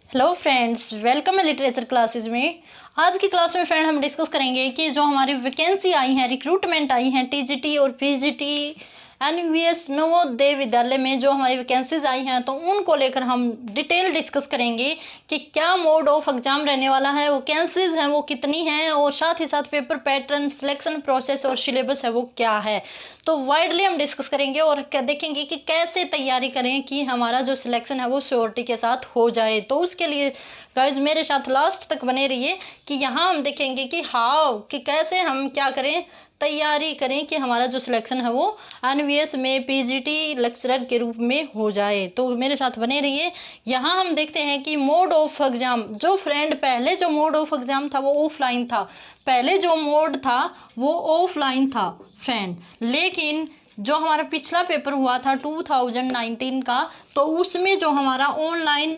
Hello friends, welcome है literature classes में। आज की क्लास में फ्रेंड हम डिस्कस करेंगे कि जो हमारी वैकेंसी आई हैं, रिक्रूटमेंट आई हैं टीजीटी और पीजीटी एनवीएस नवोदय विद्यालय में जो हमारी वैकेंसीज आई हैं, तो उनको लेकर हम डिटेल डिस्कस करेंगे कि क्या मोड ऑफ एग्जाम रहने वाला है, वैकेंसीज हैं वो कितनी हैं, और साथ ही साथ पेपर पैटर्न, सिलेक्शन प्रोसेस और सिलेबस है वो क्या है। तो वाइडली हम डिस्कस करेंगे और देखेंगे कि कैसे तैयारी करें कि हमारा जो सिलेक्शन है वो श्योरिटी के साथ हो जाए। तो उसके लिए गाइज मेरे साथ लास्ट तक बने रहिए कि यहाँ हम देखेंगे कि हाउ कि कैसे हम क्या करें, तैयारी करें कि हमारा जो सिलेक्शन है वो एनवीएस में पीजीटी लेक्चरर के रूप में हो जाए। तो मेरे साथ बने रहिए। यहाँ हम देखते हैं कि मोड ऑफ एग्जाम, जो फ्रेंड पहले जो मोड ऑफ एग्जाम था वो ऑफलाइन था, पहले जो मोड था वो ऑफलाइन था फ्रेंड, लेकिन जो हमारा पिछला पेपर हुआ था 2019 का, तो उसमें जो हमारा ऑनलाइन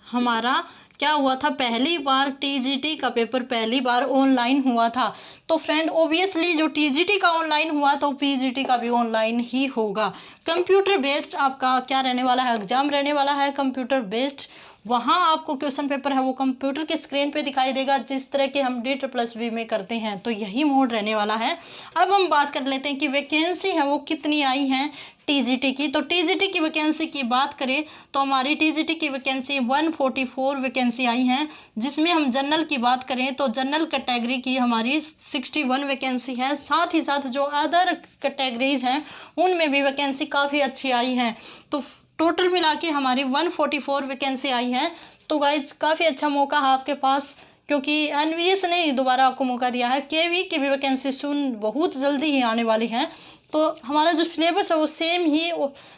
हमारा क्या हुआ था, पहली बार टीजीटी का पेपर पहली बार ऑनलाइन हुआ था। तो फ्रेंड ऑब्वियसली जो टीजीटी का ऑनलाइन हुआ तो पीजीटी का भी ऑनलाइन ही होगा। कंप्यूटर बेस्ड आपका क्या रहने वाला है, एग्जाम रहने वाला है कंप्यूटर बेस्ड। वहाँ आपको क्वेश्चन पेपर है वो कंप्यूटर की स्क्रीन पे दिखाई देगा, जिस तरह के हम DSSB में करते हैं। तो यही मोड रहने वाला है। अब हम बात कर लेते हैं कि वैकेंसी है वो कितनी आई हैं टीजीटी की। तो टीजीटी की वैकेंसी की बात करें तो हमारी टीजीटी की वैकेंसी 144 वैकेंसी आई हैं, जिसमें हम जनरल की बात करें तो जनरल कैटेगरी की हमारी 61 वैकेंसी है। साथ ही साथ जो अदर कैटेगरीज हैं उनमें भी वैकेंसी काफ़ी अच्छी आई हैं। तो टोटल मिला के हमारी 144 वैकेंसी आई है। तो गाइज काफ़ी अच्छा मौका है आपके पास, क्योंकि एनवीएस ने दोबारा आपको मौका दिया है। केवी की भी वैकेंसी सुन बहुत जल्दी ही आने वाली है। तो हमारा जो सिलेबस है वो सेम ही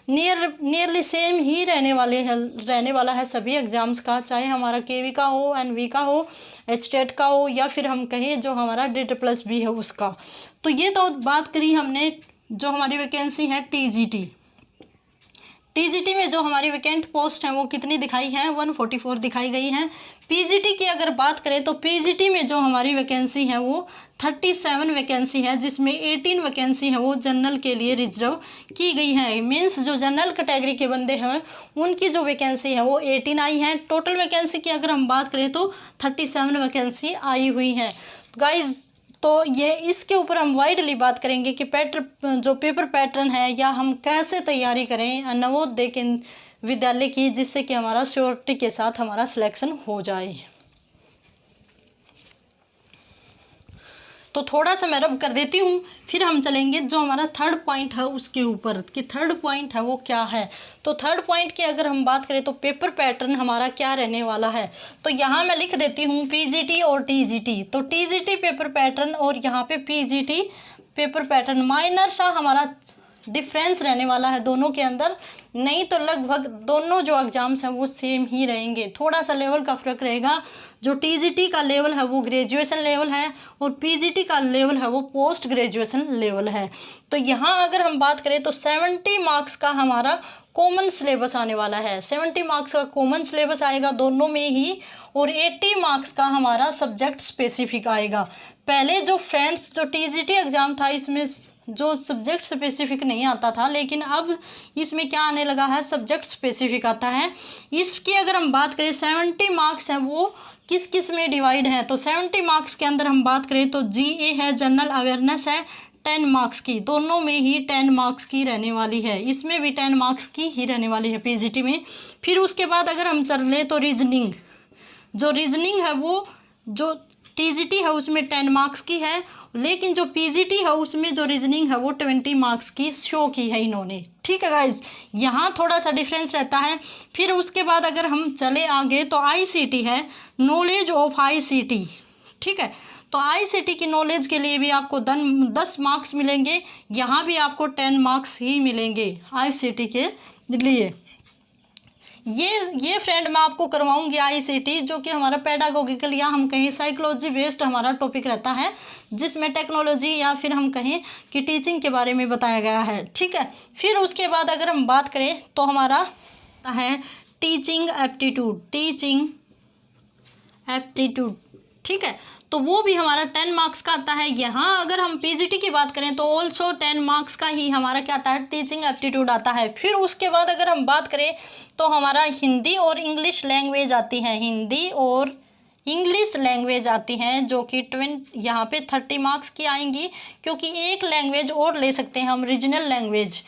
नियरली सेम ही रहने वाला है सभी एग्ज़ाम्स का, चाहे हमारा केवी का हो, एनवी का हो, एचटेट का हो, या फिर हम कहें जो हमारा DSSB है उसका। तो ये तो बात करी हमने जो हमारी वैकेंसी है टीजीटी में जो हमारी वैकेंट पोस्ट हैं वो कितनी दिखाई हैं, 144 दिखाई गई हैं। पीजीटी की अगर बात करें तो पीजीटी में जो हमारी वैकेंसी है वो 37 वैकेंसी है, जिसमें 18 वैकेंसी है वो जनरल के लिए रिजर्व की गई हैं। मीन्स जो जनरल कैटेगरी के बंदे हैं उनकी जो वैकेंसी है वो 18 आई हैं। टोटल वैकेंसी की अगर हम बात करें तो 37 वैकेंसी आई हुई हैं गाइज। तो ये इसके ऊपर हम वाइडली बात करेंगे कि जो पेपर पैटर्न है या हम कैसे तैयारी करें नवोदय के विद्यालय की, जिससे कि हमारा श्योरिटी के साथ हमारा सिलेक्शन हो जाए। तो थोड़ा सा मैं रब कर देती हूँ, फिर हम चलेंगे जो हमारा थर्ड पॉइंट है उसके ऊपर कि थर्ड पॉइंट है वो क्या है। तो थर्ड पॉइंट की अगर हम बात करें तो पेपर पैटर्न हमारा क्या रहने वाला है। तो यहाँ मैं लिख देती हूँ पीजीटी और टीजीटी। तो टीजीटी पेपर पैटर्न और यहाँ पे पीजीटी पेपर पैटर्न माइनर सा हमारा डिफरेंस रहने वाला है दोनों के अंदर, नहीं तो लगभग दोनों जो एग्जाम्स हैं वो सेम ही रहेंगे। थोड़ा सा लेवल का फर्क रहेगा। जो टीजीटी का लेवल है वो ग्रेजुएशन लेवल है और पीजीटी का लेवल है वो पोस्ट ग्रेजुएशन लेवल है। तो यहाँ अगर हम बात करें तो 70 मार्क्स का हमारा कॉमन सिलेबस आने वाला है। 70 मार्क्स का कॉमन सिलेबस आएगा दोनों में ही, और 80 मार्क्स का हमारा सब्जेक्ट स्पेसिफिक आएगा। पहले जो फ्रेंड्स जो टीजीटी एग्ज़ाम था इसमें जो सब्जेक्ट स्पेसिफिक नहीं आता था, लेकिन अब इसमें क्या आने लगा है, सब्जेक्ट स्पेसिफिक आता है। इसकी अगर हम बात करें 70 मार्क्स हैं वो किस किस में डिवाइड है। तो 70 मार्क्स के अंदर हम बात करें तो जीए है, जनरल अवेयरनेस है 10 मार्क्स की, दोनों में ही 10 मार्क्स की रहने वाली है। इसमें भी 10 मार्क्स की ही रहने वाली है पीजीटी में। फिर उसके बाद अगर हम चल ले तो रीजनिंग है वो जो टीजीटी है उसमें 10 मार्क्स की है, लेकिन जो पीजीटी है उसमें जो रीजनिंग है वो 20 मार्क्स की शो की है इन्होंने। ठीक है गाइज, यहाँ थोड़ा सा डिफरेंस रहता है। फिर उसके बाद अगर हम चले आगे तो आईसीटी है, नॉलेज ऑफ आईसीटी। ठीक है, तो आईसीटी की नॉलेज के लिए भी आपको 10 मार्क्स मिलेंगे, यहाँ भी आपको 10 मार्क्स ही मिलेंगे आईसीटी के लिए। ये फ्रेंड मैं आपको करवाऊंगी आईसीटी, जो कि हमारा पेडागोगिकल या हम कहें साइकोलॉजी बेस्ड हमारा टॉपिक रहता है, जिसमें टेक्नोलॉजी या फिर हम कहें कि टीचिंग के बारे में बताया गया है। ठीक है, फिर उसके बाद अगर हम बात करें तो हमारा है टीचिंग एप्टीट्यूड। ठीक है, तो वो भी हमारा 10 मार्क्स का आता है। यहाँ अगर हम पीजीटी की बात करें तो ऑल्सो 10 मार्क्स का ही हमारा क्या आता है, टीचिंग एप्टीट्यूड आता है। फिर उसके बाद अगर हम बात करें तो हमारा हिंदी और इंग्लिश लैंग्वेज आती है, हिंदी और इंग्लिश लैंग्वेज आती हैं, जो कि यहाँ पे 30 मार्क्स की आएंगी, क्योंकि एक लैंग्वेज और ले सकते हैं हम, रीजनल लैंग्वेज।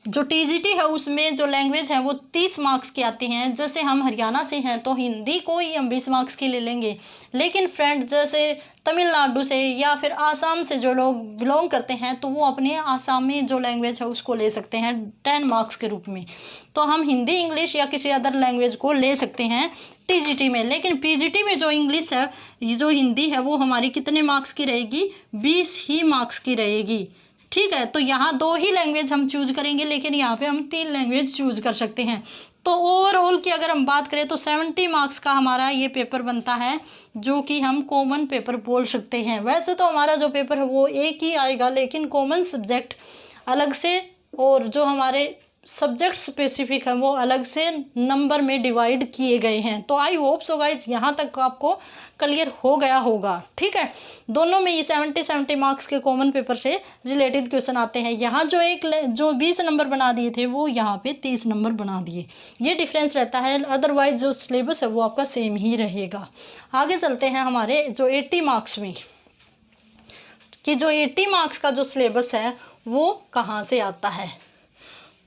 जो टीजीटी है उसमें जो लैंग्वेज है वो 30 मार्क्स की आती हैं। जैसे हम हरियाणा से हैं तो हिंदी को ही हम 20 मार्क्स की ले लेंगे, लेकिन फ्रेंड जैसे तमिलनाडु से या फिर आसाम से जो लोग बिलोंग करते हैं तो वो अपने आसामी जो लैंग्वेज है उसको ले सकते हैं 10 मार्क्स के रूप में। तो हम हिंदी, इंग्लिश या किसी अदर लैंग्वेज को ले सकते हैं टीजीटी में। लेकिन पीजीटी में जो इंग्लिश है, जो हिंदी है, वो हमारी कितने मार्क्स की रहेगी, 20 ही मार्क्स की रहेगी। ठीक है, तो यहाँ 2 ही लैंग्वेज हम चूज करेंगे, लेकिन यहाँ पे हम 3 लैंग्वेज चूज कर सकते हैं। तो ओवरऑल की अगर हम बात करें तो 70 मार्क्स का हमारा ये पेपर बनता है, जो कि हम कॉमन पेपर बोल सकते हैं। वैसे तो हमारा जो पेपर है वो एक ही आएगा, लेकिन कॉमन सब्जेक्ट अलग से और जो हमारे सब्जेक्ट स्पेसिफिक है वो अलग से नंबर में डिवाइड किए गए हैं। तो आई होप सो गाइज यहाँ तक आपको क्लियर हो गया होगा। ठीक है, दोनों में ये 70 मार्क्स के कॉमन पेपर से रिलेटेड क्वेश्चन आते हैं। यहाँ जो 20 नंबर बना दिए थे वो यहाँ पे 30 नंबर बना दिए, ये डिफरेंस रहता है। अदरवाइज जो सिलेबस है वो आपका सेम ही रहेगा। आगे चलते हैं हमारे जो 80 मार्क्स में, कि जो 80 मार्क्स का जो सिलेबस है वो कहाँ से आता है।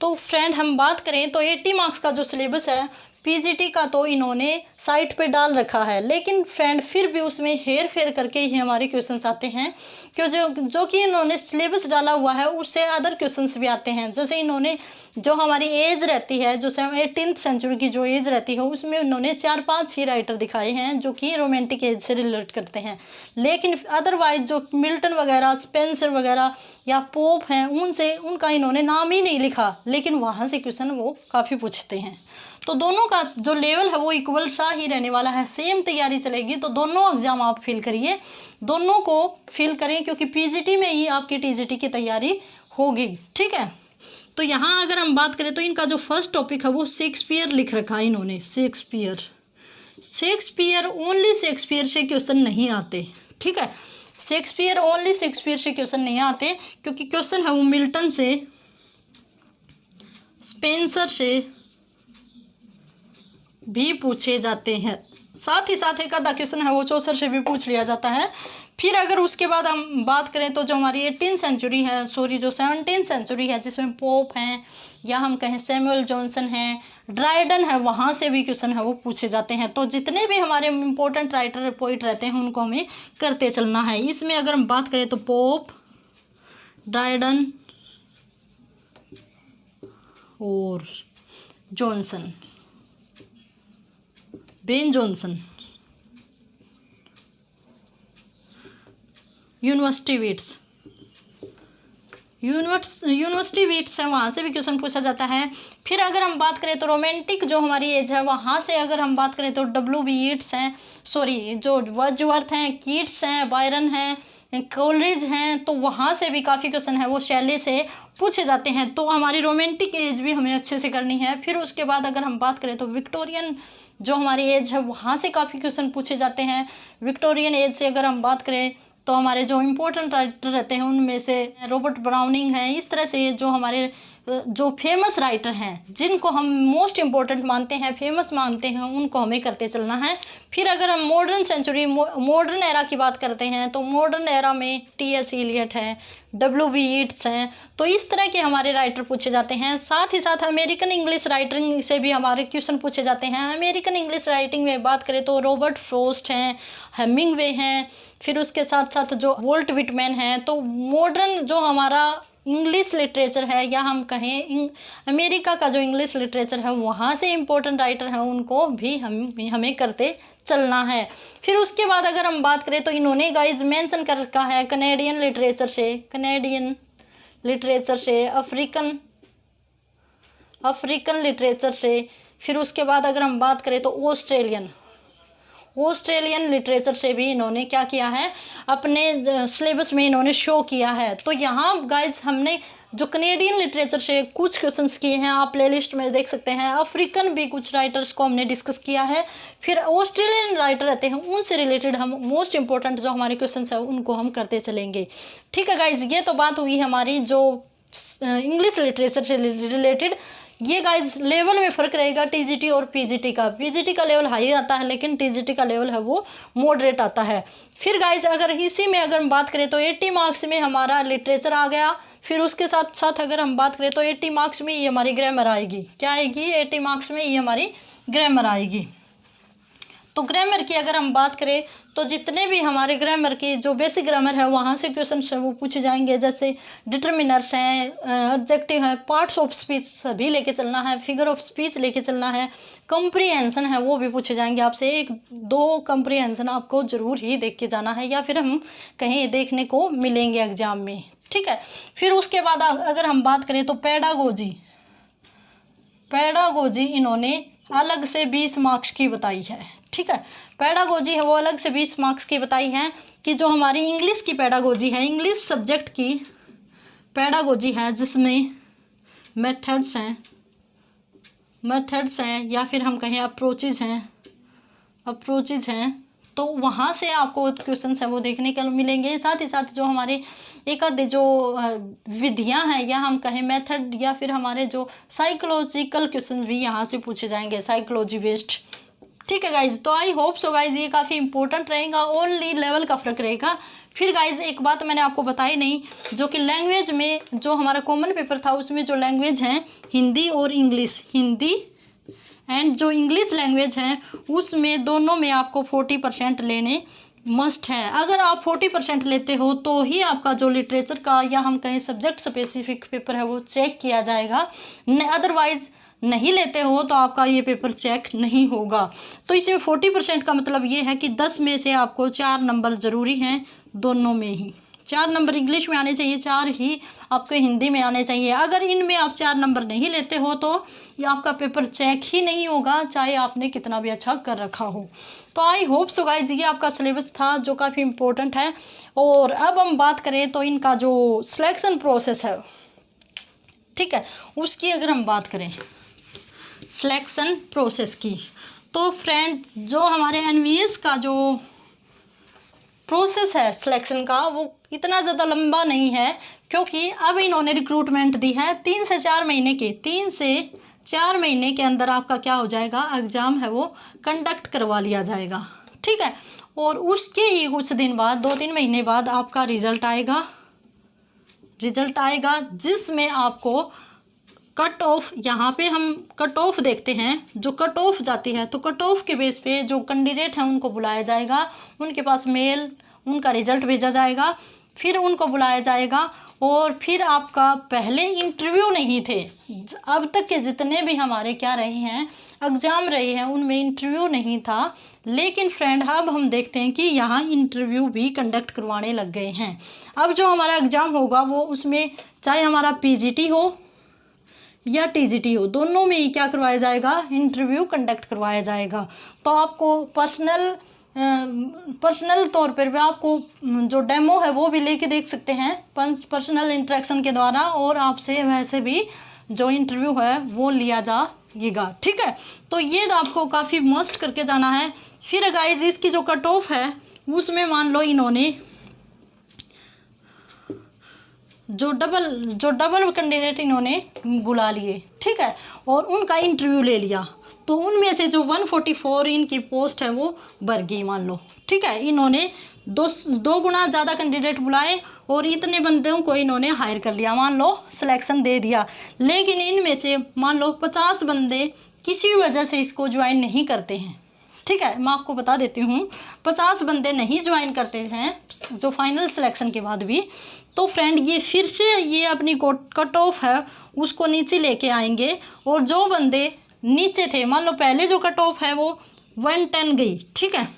तो फ्रेंड हम बात करें तो 80 मार्क्स का जो सिलेबस है पीजीटी का तो इन्होंने साइट पे डाल रखा है, लेकिन फ्रेंड फिर भी उसमें हेर फेर करके ही हमारे क्वेश्चंस आते हैं, क्यों जो कि इन्होंने सिलेबस डाला हुआ है उससे अदर क्वेश्चंस भी आते हैं। जैसे इन्होंने जो हमारी एज रहती है, जो 18th सेंचुरी की जो एज रहती है, उसमें उन्होंने 4-5 ही राइटर दिखाए हैं जो कि रोमांटिक एज से रिलेट करते हैं। लेकिन अदरवाइज जो मिल्टन वगैरह, स्पेंसर वगैरह या पोप हैं, उनका इन्होंने नाम ही नहीं लिखा, लेकिन वहाँ से क्वेश्चन वो काफ़ी पूछते हैं। तो दोनों का जो लेवल है वो इक्वल सा ही रहने वाला है, सेम तैयारी चलेगी। तो दोनों एग्जाम आप फिल करिए, दोनों को फिल करें, क्योंकि पीजीटी में ही आपकी टीजीटी की तैयारी होगी। ठीक है, तो यहाँ अगर हम बात करें तो इनका जो फर्स्ट टॉपिक है वो शेक्सपियर लिख रखा है इन्होंने। शेक्सपियर ओनली शेक्सपियर से क्वेश्चन नहीं आते। ठीक है, शेक्सपियर ओनली शेक्सपियर से क्वेश्चन नहीं आते, क्योंकि क्वेश्चन है वो मिल्टन से, स्पेंसर से भी पूछे जाते हैं। साथ ही साथ एक आधा क्वेश्चन है वो चौसर से भी पूछ लिया जाता है। फिर अगर उसके बाद हम बात करें तो जो हमारी 17th सेंचुरी है जिसमें पोप हैं या हम कहें सैमुअल जॉनसन हैं, ड्राइडन है, वहाँ से भी क्वेश्चन है वो पूछे जाते हैं। तो जितने भी हमारे इम्पोर्टेंट राइटर पोइट रहते हैं उनको हमें करते चलना है। इसमें अगर हम बात करें तो पोप, ड्राइडन और Johnson, Ben Jonson, university weeds है, वहाँ से भी क्वेश्चन पूछा जाता है। फिर अगर हम बात करें तो रोमांटिक जो हमारी एज है वहाँ से अगर हम बात करें तो जो वर्ड्सवर्थ हैं, कीट्स हैं, बायरन हैं, कोलरिज हैं, तो वहाँ से भी काफ़ी क्वेश्चन है वो शैली से पूछे जाते हैं। तो हमारी रोमांटिक एज भी हमें अच्छे से करनी है। फिर उसके बाद अगर हम बात करें तो विक्टोरियन जो हमारी एज है वहाँ से काफ़ी क्वेश्चन पूछे जाते हैं। विक्टोरियन एज से अगर हम बात करें तो हमारे जो इम्पोर्टेंट राइटर रहते हैं उनमें से रॉबर्ट ब्राउनिंग है। इस तरह से जो हमारे जो फेमस राइटर हैं, जिनको हम मोस्ट इम्पोर्टेंट मानते हैं, फेमस मानते हैं, उनको हमें करते चलना है। फिर अगर हम मॉडर्न एरा की बात करते हैं तो मॉडर्न एरा में टी.एस. इलियट है, W.B. येट्स हैं। तो इस तरह के हमारे राइटर पूछे जाते हैं। साथ ही साथ अमेरिकन इंग्लिश राइटिंग से भी हमारे क्वेश्चन पूछे जाते हैं। अमेरिकन इंग्लिश राइटिंग में बात करें तो रॉबर्ट फ्रॉस्ट हैं, हेमिंगवे हैं, फिर उसके साथ साथ जो वॉल्ट विटमैन हैं। तो मॉडर्न जो हमारा इंग्लिश लिटरेचर है या हम कहें अमेरिका का जो इंग्लिश लिटरेचर है वहाँ से इम्पोर्टेंट राइटर हैं, उनको भी हमें करते चलना है। फिर उसके बाद अगर हम बात करें तो इन्होंने गाइज मेंशन कर रखा है कनेडियन लिटरेचर से, अफ्रीकन लिटरेचर से। फिर उसके बाद अगर हम बात करें तो ऑस्ट्रेलियन लिटरेचर से भी इन्होंने क्या किया है, अपने सिलेबस में इन्होंने शो किया है। तो यहाँ गाइज हमने जो कनेडियन लिटरेचर से कुछ क्वेश्चंस किए हैं, आप प्लेलिस्ट में देख सकते हैं। अफ्रीकन भी कुछ राइटर्स को हमने डिस्कस किया है। फिर ऑस्ट्रेलियन राइटर रहते हैं, उनसे रिलेटेड हम मोस्ट इंपॉर्टेंट जो हमारे क्वेश्चंस हैं उनको हम करते चलेंगे। ठीक है गाइज, ये तो बात हुई हमारी जो इंग्लिश लिटरेचर से रिलेटेड। ये गाइज लेवल में फ़र्क रहेगा टीजीटी और पीजीटी का। पीजीटी का लेवल हाई आता है, लेकिन टीजीटी का लेवल है वो मॉडरेट आता है। फिर गाइज अगर इसी में अगर हम बात करें तो 80 मार्क्स में हमारा लिटरेचर आ गया। फिर उसके साथ साथ अगर हम बात करें तो 80 मार्क्स में ये हमारी ग्रामर आएगी। क्या आएगी? 80 मार्क्स में ये हमारी ग्रामर आएगी। तो ग्रामर की अगर हम बात करें तो जितने भी हमारे ग्रामर की जो बेसिक ग्रामर है वहाँ से क्वेश्चन है वो पूछे जाएंगे। जैसे डिटर्मिनर्स हैं, एडजेक्टिव है, पार्ट्स ऑफ स्पीच सभी लेके चलना है, फिगर ऑफ स्पीच लेके चलना है, कंप्रीहेंशन है वो भी पूछे जाएंगे आपसे। 1-2 कंप्रीहेंशन आपको ज़रूर ही देख के जाना है, या फिर हम कहीं देखने को मिलेंगे एग्जाम में। ठीक है। फिर उसके बाद अगर हम बात करें तो पैडागोजी इन्होंने अलग से 20 मार्क्स की बताई है। ठीक है, पैडागोजी है वो अलग से 20 मार्क्स की बताई है कि जो हमारी इंग्लिश की पैडागोजी है, इंग्लिश सब्जेक्ट की पैडागोजी है, जिसमें मेथड्स हैं या फिर हम कहें अप्रोचेज हैं, तो वहाँ से आपको क्वेश्चंस हैं वो देखने को मिलेंगे। साथ ही साथ जो हमारे एक आधे जो विधियाँ हैं या हम कहें मेथड या फिर हमारे जो साइकोलॉजिकल क्वेश्चंस भी यहाँ से पूछे जाएंगे, साइकोलॉजी बेस्ड। ठीक है गाइज, तो आई होप सो गाइज ये काफ़ी इंपॉर्टेंट रहेगा, ओनली लेवल का फ़र्क रहेगा। फिर गाइज एक बात मैंने आपको बताई नहीं, जो कि लैंग्वेज में जो हमारा कॉमन पेपर था उसमें जो लैंग्वेज हैं हिंदी और इंग्लिश, हिंदी एंड जो इंग्लिश लैंग्वेज है उसमें दोनों में आपको 40% लेने मस्ट है। अगर आप 40% लेते हो तो ही आपका जो लिटरेचर का या हम कहें सब्जेक्ट स्पेसिफिक पेपर है वो चेक किया जाएगा, अदरवाइज नहीं लेते हो तो आपका ये पेपर चेक नहीं होगा। तो इसमें 40% का मतलब ये है कि 10 में से आपको 4 नंबर ज़रूरी हैं, दोनों में ही 4 नंबर इंग्लिश में आने चाहिए, 4 ही आपके हिंदी में आने चाहिए। अगर इनमें आप 4 नंबर नहीं लेते हो तो ये आपका पेपर चेक ही नहीं होगा, चाहे आपने कितना भी अच्छा कर रखा हो। तो आई होप सो गाइज ये आपका सिलेबस था जो काफ़ी इम्पोर्टेंट है। और अब हम बात करें तो इनका जो सिलेक्शन प्रोसेस है, ठीक है, उसकी अगर हम बात करें सिलेक्शन प्रोसेस की, तो फ्रेंड जो हमारे एनवीएस का जो प्रोसेस है सिलेक्शन का वो इतना ज़्यादा लंबा नहीं है, क्योंकि अब इन्होंने रिक्रूटमेंट दी है 3 से 4 महीने के अंदर आपका क्या हो जाएगा, एग्ज़ाम है वो कंडक्ट करवा लिया जाएगा। ठीक है, और उसके ही कुछ दिन बाद 2-3 महीने बाद आपका रिज़ल्ट आएगा जिसमें आपको कट ऑफ, यहाँ पे हम कट ऑफ देखते हैं, जो कट ऑफ जाती है तो कट ऑफ के बेस पे जो कैंडिडेट हैं उनको बुलाया जाएगा, उनके पास मेल उनका रिजल्ट भेजा जाएगा, फिर उनको बुलाया जाएगा। और फिर आपका पहले इंटरव्यू नहीं थे, अब तक के जितने भी हमारे क्या रहे हैं एग्ज़ाम रहे हैं उनमें इंटरव्यू नहीं था, लेकिन फ्रेंड अब हम देखते हैं कि यहाँ इंटरव्यू भी कंडक्ट करवाने लग गए हैं। अब जो हमारा एग्ज़ाम होगा वो उसमें चाहे हमारा पीजीटी हो या टीजीटी हो, दोनों में ही क्या करवाया जाएगा, इंटरव्यू कंडक्ट करवाया जाएगा। तो आपको पर्सनल तौर पर भी आपको जो डेमो है वो भी लेके देख सकते हैं पर्सनल इंटरेक्शन के द्वारा, और आपसे वैसे भी जो इंटरव्यू है वो लिया जाएगा। ठीक है, तो ये आपको काफ़ी मस्ट करके जाना है। फिर गाइस इसकी जो कट ऑफ है उसमें मान लो इन्होंने जो डबल कैंडिडेट इन्होंने बुला लिए, ठीक है, और उनका इंटरव्यू ले लिया, तो उनमें से जो 144 इनकी पोस्ट है वो भर गई मान लो। ठीक है, इन्होंने दो गुना ज़्यादा कैंडिडेट बुलाए और इतने बंदों को इन्होंने हायर कर लिया, मान लो सिलेक्शन दे दिया, लेकिन इनमें से मान लो 50 बंदे किसी वजह से इसको ज्वाइन नहीं करते हैं। ठीक है, मैं आपको बता देती हूँ 50 बंदे नहीं ज्वाइन करते हैं जो फाइनल सिलेक्शन के बाद भी, तो फ्रेंड ये फिर से ये अपनी कट ऑफ है उसको नीचे लेके आएंगे, और जो बंदे नीचे थे मान लो पहले जो कट ऑफ है वो 110 गई, ठीक है,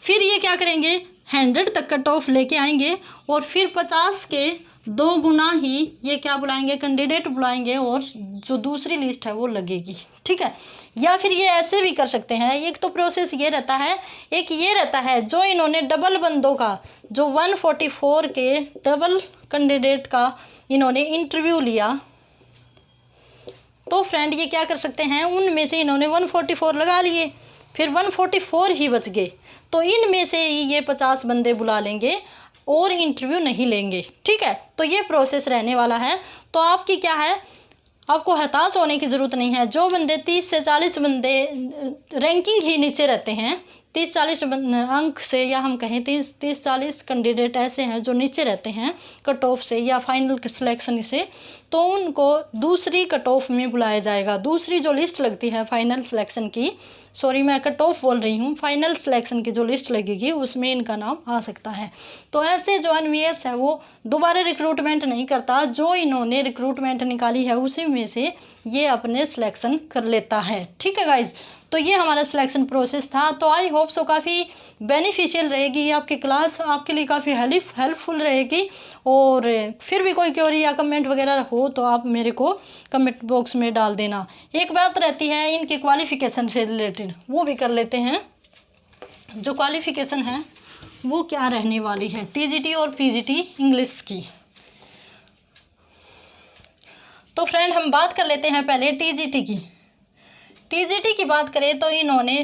फिर ये क्या करेंगे 100 तक कट ऑफ लेके आएंगे, और फिर 50 के 2 गुना ही ये क्या बुलाएंगे, कैंडिडेट बुलाएंगे, और जो दूसरी लिस्ट है वो लगेगी। ठीक है, या फिर ये ऐसे भी कर सकते हैं, एक तो प्रोसेस ये रहता है, एक ये रहता है जो इन्होंने डबल बंदों का जो 144 के डबल कैंडिडेट का इन्होंने इंटरव्यू लिया, तो फ्रेंड ये क्या कर सकते हैं, उनमें से इन्होंने 144 लगा लिए, फिर 144 ही बच गए, तो इनमें से ही ये 50 बंदे बुला लेंगे और इंटरव्यू नहीं लेंगे। ठीक है, तो ये प्रोसेस रहने वाला है। तो आपकी क्या है, आपको हताश होने की ज़रूरत नहीं है। जो बंदे 30 से 40 बंदे रैंकिंग ही नीचे रहते हैं, 30-40 अंक से, या हम कहें 30-40 कैंडिडेट ऐसे हैं जो नीचे रहते हैं कट ऑफ से या फाइनल सिलेक्शन से, तो उनको दूसरी कट ऑफ में बुलाया जाएगा। दूसरी जो लिस्ट लगती है फाइनल सिलेक्शन की, सॉरी मैं कट ऑफ बोल रही हूँ, फाइनल सिलेक्शन की जो लिस्ट लगेगी उसमें इनका नाम आ सकता है। तो ऐसे जो एनवीएस है वो दोबारा रिक्रूटमेंट नहीं करता, जो इन्होंने रिक्रूटमेंट निकाली है उसी में से ये अपने सिलेक्शन कर लेता है। ठीक है गाइज, तो ये हमारा सिलेक्शन प्रोसेस था। तो आई होप सो काफ़ी बेनिफिशियल रहेगी आपकी क्लास, आपके लिए काफ़ी हेल्पफुल रहेगी। और फिर भी कोई क्वेरी या कमेंट वगैरह हो तो आप मेरे को कमेंट बॉक्स में डाल देना। एक बात रहती है इनकी क्वालिफ़िकेशन से रिलेटेड, वो भी कर लेते हैं। जो क्वालिफ़िकेशन है वो क्या रहने वाली है, टीजीटी और पीजीटी इंग्लिश की। तो फ्रेंड हम बात कर लेते हैं पहले टीजीटी की। टीजीटी की बात करें तो इन्होंने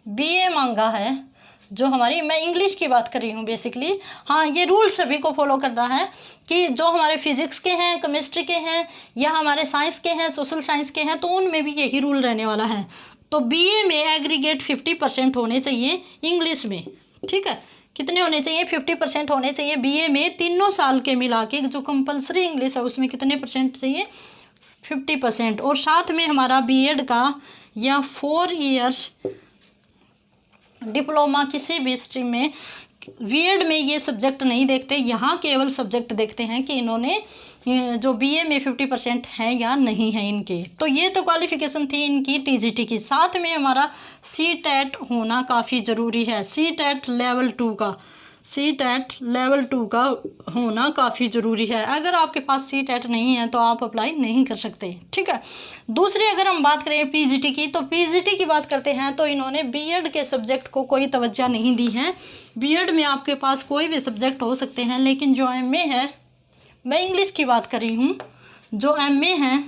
बीए मांगा है, जो हमारी, मैं इंग्लिश की बात कर रही हूँ बेसिकली। हाँ, ये रूल सभी को फॉलो करता है कि जो हमारे फिजिक्स के हैं, केमिस्ट्री के हैं, या हमारे साइंस के हैं, सोशल साइंस के हैं, तो उनमें भी यही रूल रहने वाला है। तो बीए में एग्रीगेट 50% होने चाहिए इंग्लिश में। ठीक है, कितने होने चाहिए, 50% होने चाहिए बीए में। तीनों साल के मिला के जो कंपलसरी इंग्लिश है उसमें कितने परसेंट चाहिए, 50%। और साथ में हमारा बीएड का या 4 इयर्स डिप्लोमा किसी भी स्ट्रीम में, बीएड में ये सब्जेक्ट नहीं देखते, यहाँ केवल सब्जेक्ट देखते हैं कि इन्होंने जो बीए में 50% है या नहीं है इनके। तो ये तो क्वालिफिकेशन थी इनकी टीजीटी की। साथ में हमारा सीटेट होना काफ़ी ज़रूरी है, सीटेट लेवल 2 का, सीटेट लेवल 2 का होना काफ़ी ज़रूरी है। अगर आपके पास सीटेट नहीं है तो आप अप्लाई नहीं कर सकते। ठीक है, दूसरी अगर हम बात करें पीजीटी की, तो पीजीटी की बात करते हैं तो इन्होंने बीएड के सब्जेक्ट को कोई तवज्जो नहीं दी है। बीएड में आपके पास कोई भी सब्जेक्ट हो सकते हैं, लेकिन जो एमए है, मैं इंग्लिश की बात कर रही हूँ, जो एमए है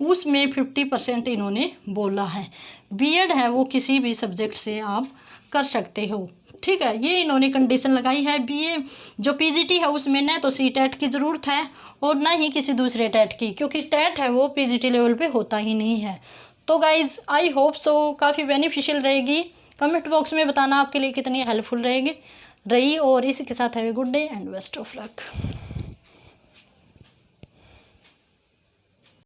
उसमें 50% इन्होंने बोला है। बीएड है वो किसी भी सब्जेक्ट से आप कर सकते हो। ठीक है, ये इन्होंने कंडीशन लगाई है। बीए जो पीजीटी है उसमें न तो सीटेट की ज़रूरत है और ना ही किसी दूसरे टेट की, क्योंकि टेट है वो पीजीटी लेवल पे होता ही नहीं है। तो गाइज़ आई होप सो काफ़ी बेनिफिशियल रहेगी। कमेंट बॉक्स में बताना आपके लिए कितनी हेल्पफुल रही। और इसी के साथ have a good day and best of luck.